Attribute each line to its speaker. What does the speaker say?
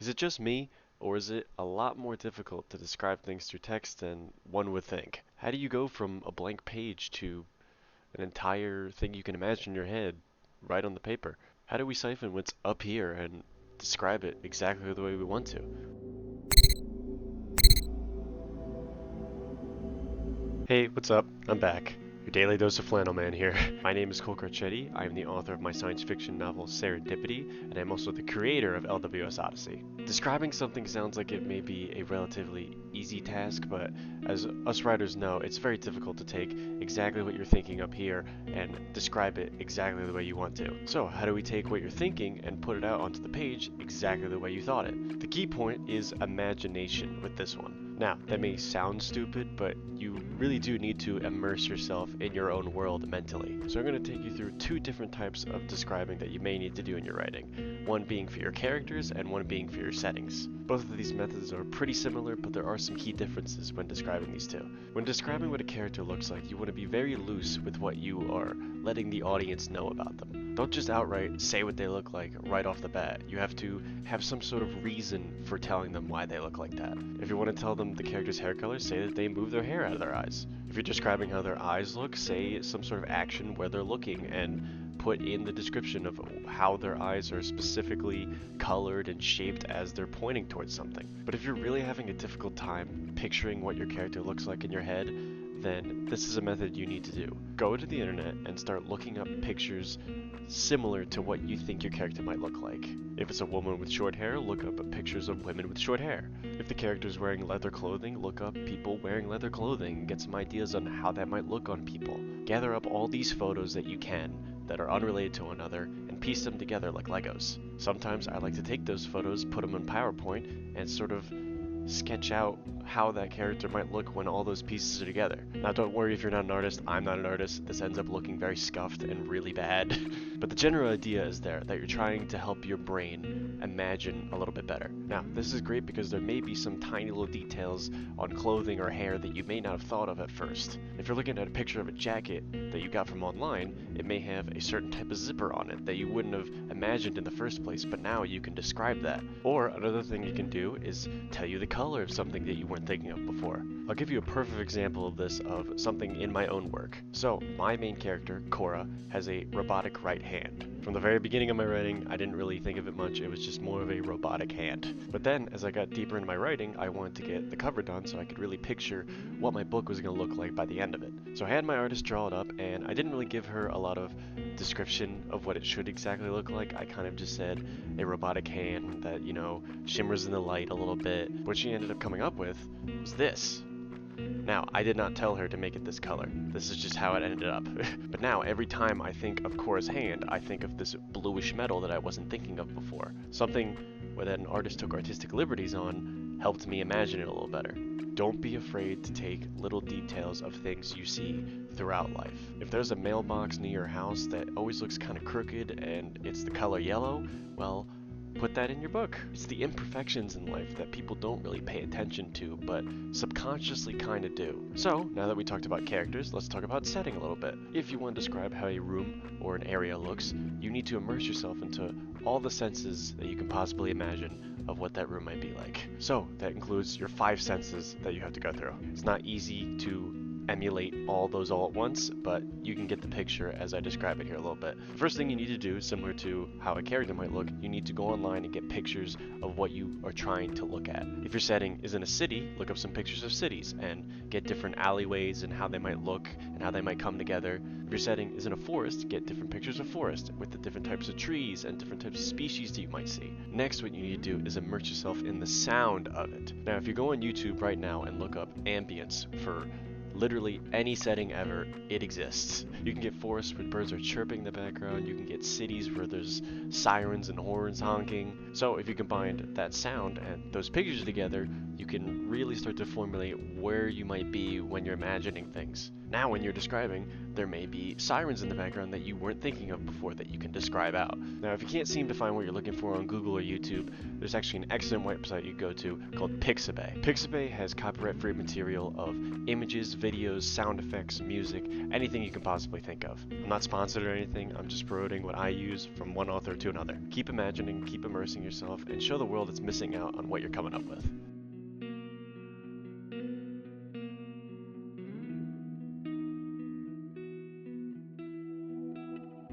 Speaker 1: Is it just me, or is it a lot more difficult to describe things through text than one would think? How do you go from a blank page to an entire thing you can imagine in your head right on the paper? How do we siphon what's up here and describe it exactly the way we want to? Hey, what's up? I'm back. Your daily dose of flannel man here. My name is Cole Carcetti. I am the author of my science fiction novel Serendipity, and I'm also the creator of LWS Odyssey. Describing something sounds like it may be a relatively easy task, but as us writers know, it's very difficult to take exactly what you're thinking up here and describe it exactly the way you want to. So, how do we take what you're thinking and put it out onto the page exactly the way you thought it? The key point is imagination with this one. Now, that may sound stupid, but you really do need to immerse yourself in your own world mentally. So I'm going to take you through two different types of describing that you may need to do in your writing. One being for your characters and one being for your settings. Both of these methods are pretty similar, but there are some key differences when describing these two. When describing what a character looks like, you want to be very loose with what you are letting the audience know about them. Don't just outright say what they look like right off the bat. You have to have some sort of reason for telling them why they look like that. If you want to tell them the character's hair color, say that they move their hair out of their eyes. If you're describing how their eyes look, say some sort of action where they're looking and put in the description of how their eyes are specifically colored and shaped as they're pointing towards something. But if you're really having a difficult time picturing what your character looks like in your head, then this is a method you need to do. Go to the internet and start looking up pictures similar to what you think your character might look like. If it's a woman with short hair, look up pictures of women with short hair. If the character is wearing leather clothing, look up people wearing leather clothing and get some ideas on how that might look on people. Gather up all these photos that you can that are unrelated to one another and piece them together like Legos. Sometimes I like to take those photos, put them in PowerPoint, and sort of sketch out how that character might look when all those pieces are together. Now don't worry if you're not an artist, I'm not an artist, this ends up looking very scuffed and really bad. But the general idea is there, that you're trying to help your brain imagine a little bit better. Now this is great because there may be some tiny little details on clothing or hair that you may not have thought of at first. If you're looking at a picture of a jacket that you got from online, it may have a certain type of zipper on it that you wouldn't have imagined in the first place, but now you can describe that. Or another thing you can do is tell you the color of something that you weren't thinking of before. I'll give you a perfect example of this of something in my own work. So, my main character, Cora, has a robotic right hand. From the very beginning of my writing, I didn't really think of it much, it was just more of a robotic hand. But then, as I got deeper into my writing, I wanted to get the cover done so I could really picture what my book was going to look like by the end of it. So I had my artist draw it up, and I didn't really give her a lot of description of what it should exactly look like. I kind of just said a robotic hand that, shimmers in the light a little bit. What she ended up coming up with was this. Now, I did not tell her to make it this color. This is just how it ended up. But now, every time I think of Cora's hand, I think of this bluish metal that I wasn't thinking of before. Something that an artist took artistic liberties on helped me imagine it a little better. Don't be afraid to take little details of things you see throughout life. If there's a mailbox near your house that always looks kind of crooked and it's the color yellow, well, put that in your book. It's the imperfections in life that people don't really pay attention to, but subconsciously kind of do. So, now that we talked about characters, let's talk about setting a little bit. If you want to describe how a room or an area looks, you need to immerse yourself into all the senses that you can possibly imagine of what that room might be like. So, that includes your 5 senses that you have to go through. It's not easy to emulate all those all at once, but you can get the picture as I describe it here a little bit. First thing you need to do, similar to how a character might look, you need to go online and get pictures of what you are trying to look at. If your setting is in a city, look up some pictures of cities and get different alleyways and how they might look and how they might come together. If your setting is in a forest, get different pictures of forest with the different types of trees and different types of species that you might see. Next, what you need to do is immerse yourself in the sound of it. Now, if you go on YouTube right now and look up ambience for literally any setting ever, it exists. You can get forests where birds are chirping in the background, you can get cities where there's sirens and horns honking. So if you combine that sound and those pictures together, you can really start to formulate where you might be when you're imagining things. Now when you're describing, there may be sirens in the background that you weren't thinking of before that you can describe out. Now if you can't seem to find what you're looking for on Google or YouTube, there's actually an excellent website you go to called Pixabay. Pixabay has copyright-free material of images, videos, sound effects, music, anything you can possibly think of. I'm not sponsored or anything, I'm just promoting what I use from one author to another. Keep imagining, keep immersing yourself, and show the world it's missing out on what you're coming up with.